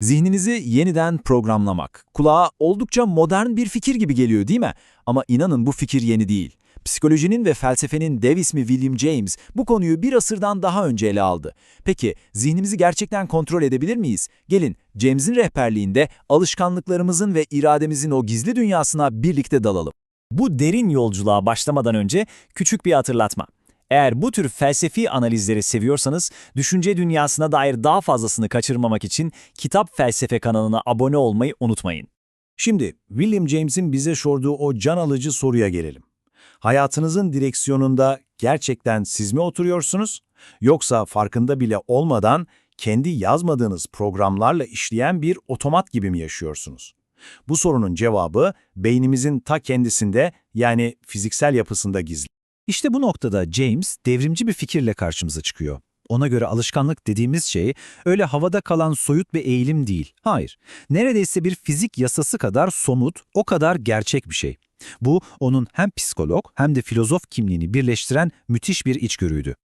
Zihninizi yeniden programlamak. Kulağa oldukça modern bir fikir gibi geliyor, değil mi? Ama inanın bu fikir yeni değil. Psikolojinin ve felsefenin dev ismi William James bu konuyu bir asırdan daha önce ele aldı. Peki zihnimizi gerçekten kontrol edebilir miyiz? Gelin James'in rehberliğinde alışkanlıklarımızın ve irademizin o gizli dünyasına birlikte dalalım. Bu derin yolculuğa başlamadan önce küçük bir hatırlatma. Eğer bu tür felsefi analizleri seviyorsanız, düşünce dünyasına dair daha fazlasını kaçırmamak için Kitap Felsefe kanalına abone olmayı unutmayın. Şimdi William James'in bize sorduğu o can alıcı soruya gelelim. Hayatınızın direksiyonunda gerçekten siz mi oturuyorsunuz? Yoksa farkında bile olmadan kendi yazmadığınız programlarla işleyen bir otomat gibi mi yaşıyorsunuz? Bu sorunun cevabı beynimizin ta kendisinde, yani fiziksel yapısında gizli. İşte bu noktada James devrimci bir fikirle karşımıza çıkıyor. Ona göre alışkanlık dediğimiz şey öyle havada kalan soyut bir eğilim değil. Hayır, neredeyse bir fizik yasası kadar somut, o kadar gerçek bir şey. Bu onun hem psikolog hem de filozof kimliğini birleştiren müthiş bir içgörüydü.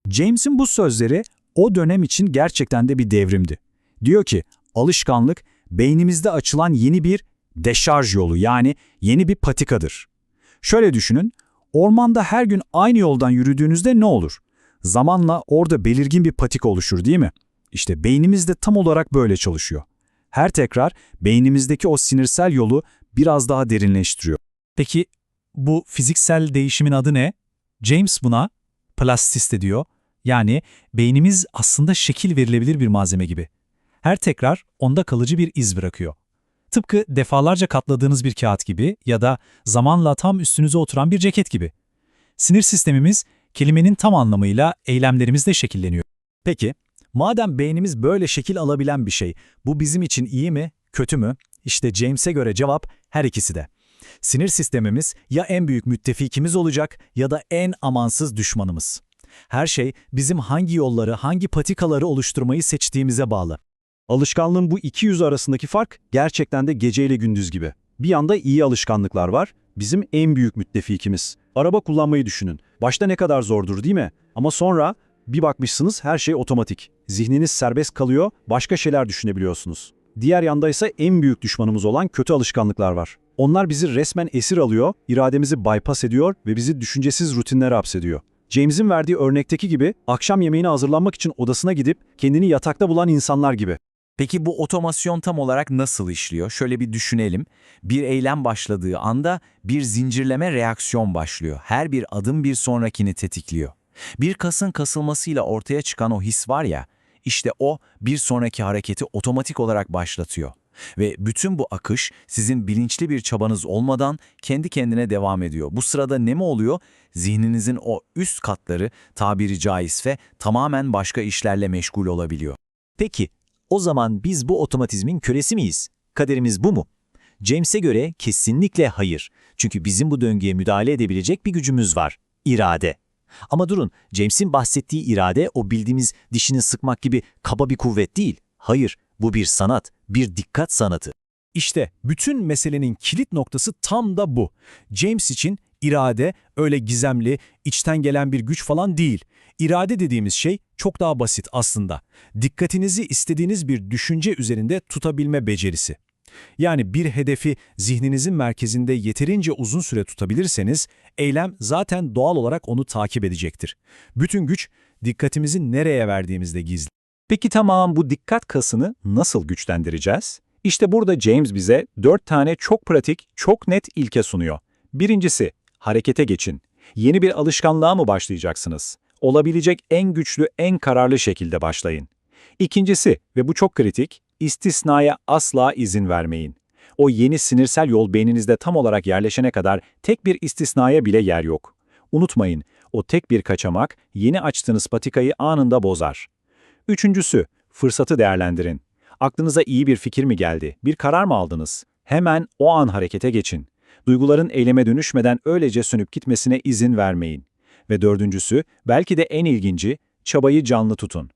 James'in bu sözleri o dönem için gerçekten de bir devrimdi. Diyor ki, alışkanlık beynimizde açılan yeni bir deşarj yolu, yani yeni bir patikadır. Şöyle düşünün, ormanda her gün aynı yoldan yürüdüğünüzde ne olur? Zamanla orada belirgin bir patika oluşur, değil mi? İşte beynimiz de tam olarak böyle çalışıyor. Her tekrar beynimizdeki o sinirsel yolu biraz daha derinleştiriyor. Peki bu fiziksel değişimin adı ne? James buna plastisite diyor. Yani beynimiz aslında şekil verilebilir bir malzeme gibi. Her tekrar onda kalıcı bir iz bırakıyor. Tıpkı defalarca katladığınız bir kağıt gibi ya da zamanla tam üstünüze oturan bir ceket gibi. Sinir sistemimiz kelimenin tam anlamıyla eylemlerimizde şekilleniyor. Peki, madem beynimiz böyle şekil alabilen bir şey, bu bizim için iyi mi, kötü mü? İşte James'e göre cevap her ikisi de. Sinir sistemimiz ya en büyük müttefikimiz olacak ya da en amansız düşmanımız. Her şey bizim hangi yolları, hangi patikaları oluşturmayı seçtiğimize bağlı. Alışkanlığın bu iki yüzü arasındaki fark gerçekten de geceyle gündüz gibi. Bir yanda iyi alışkanlıklar var, bizim en büyük müttefikimiz. Araba kullanmayı düşünün. Başta ne kadar zordur, değil mi? Ama sonra bir bakmışsınız her şey otomatik. Zihniniz serbest kalıyor, başka şeyler düşünebiliyorsunuz. Diğer yanda ise en büyük düşmanımız olan kötü alışkanlıklar var. Onlar bizi resmen esir alıyor, irademizi bypass ediyor ve bizi düşüncesiz rutinlere hapsediyor. James'in verdiği örnekteki gibi akşam yemeğine hazırlanmak için odasına gidip kendini yatakta bulan insanlar gibi. Peki bu otomasyon tam olarak nasıl işliyor? Şöyle bir düşünelim. Bir eylem başladığı anda bir zincirleme reaksiyon başlıyor. Her bir adım bir sonrakini tetikliyor. Bir kasın kasılmasıyla ortaya çıkan o his var ya, işte o bir sonraki hareketi otomatik olarak başlatıyor. Ve bütün bu akış sizin bilinçli bir çabanız olmadan kendi kendine devam ediyor. Bu sırada ne mi oluyor? Zihninizin o üst katları tabiri caizse tamamen başka işlerle meşgul olabiliyor. Peki, o zaman biz bu otomatizmin kölesi miyiz? Kaderimiz bu mu? James'e göre kesinlikle hayır. Çünkü bizim bu döngüye müdahale edebilecek bir gücümüz var. İrade. Ama durun, James'in bahsettiği irade o bildiğimiz dişini sıkmak gibi kaba bir kuvvet değil. Hayır, bu bir sanat, bir dikkat sanatı. İşte bütün meselenin kilit noktası tam da bu. James için irade öyle gizemli, içten gelen bir güç falan değil. İrade dediğimiz şey çok daha basit aslında. Dikkatinizi istediğiniz bir düşünce üzerinde tutabilme becerisi. Yani bir hedefi zihninizin merkezinde yeterince uzun süre tutabilirseniz, eylem zaten doğal olarak onu takip edecektir. Bütün güç dikkatimizi nereye verdiğimizde gizli. Peki tamam, bu dikkat kasını nasıl güçlendireceğiz? İşte burada James bize 4 tane çok pratik, çok net ilke sunuyor. Birincisi, harekete geçin. Yeni bir alışkanlığa mı başlayacaksınız? Olabilecek en güçlü, en kararlı şekilde başlayın. İkincisi, ve bu çok kritik, istisnaya asla izin vermeyin. O yeni sinirsel yol beyninizde tam olarak yerleşene kadar tek bir istisnaya bile yer yok. Unutmayın, o tek bir kaçamak yeni açtığınız patikayı anında bozar. Üçüncüsü, fırsatı değerlendirin. Aklınıza iyi bir fikir mi geldi, bir karar mı aldınız? Hemen o an harekete geçin. Duyguların eyleme dönüşmeden öylece sönüp gitmesine izin vermeyin. Ve dördüncüsü, belki de en ilginci, çabayı canlı tutun.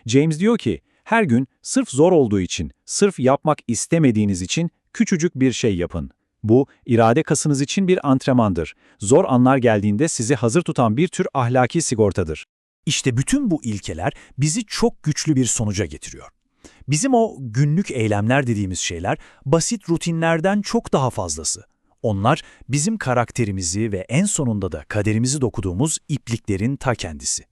James diyor ki, her gün sırf zor olduğu için, sırf yapmak istemediğiniz için küçücük bir şey yapın. Bu, irade kasınız için bir antrenmandır. Zor anlar geldiğinde sizi hazır tutan bir tür ahlaki sigortadır. İşte bütün bu ilkeler bizi çok güçlü bir sonuca getiriyor. Bizim o günlük eylemler dediğimiz şeyler basit rutinlerden çok daha fazlası. Onlar bizim karakterimizi ve en sonunda da kaderimizi dokuduğumuz ipliklerin ta kendisi.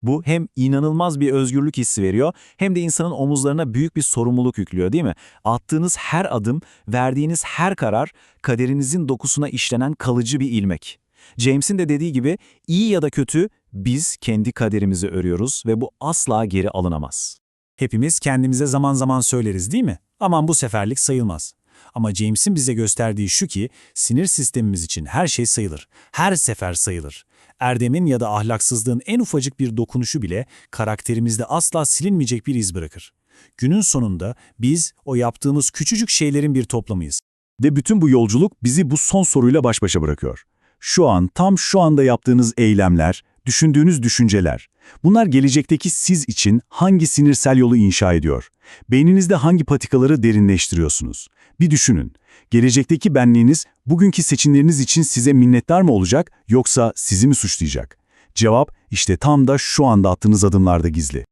Bu hem inanılmaz bir özgürlük hissi veriyor hem de insanın omuzlarına büyük bir sorumluluk yüklüyor, değil mi? Attığınız her adım, verdiğiniz her karar kaderinizin dokusuna işlenen kalıcı bir ilmek. James'in de dediği gibi iyi ya da kötü biz kendi kaderimizi örüyoruz ve bu asla geri alınamaz. Hepimiz kendimize zaman zaman söyleriz değil mi? Aman bu seferlik sayılmaz. Ama James'in bize gösterdiği şu ki sinir sistemimiz için her şey sayılır. Her sefer sayılır. Erdemin ya da ahlaksızlığın en ufacık bir dokunuşu bile karakterimizde asla silinmeyecek bir iz bırakır. Günün sonunda biz o yaptığımız küçücük şeylerin bir toplamıyız. Ve bütün bu yolculuk bizi bu son soruyla baş başa bırakıyor. Şu an, tam şu anda yaptığınız eylemler, düşündüğünüz düşünceler, bunlar gelecekteki siz için hangi sinirsel yolu inşa ediyor? Beyninizde hangi patikaları derinleştiriyorsunuz? Bir düşünün. Gelecekteki benliğiniz bugünkü seçimleriniz için size minnettar mı olacak yoksa sizi mi suçlayacak? Cevap işte tam da şu anda attığınız adımlarda gizli.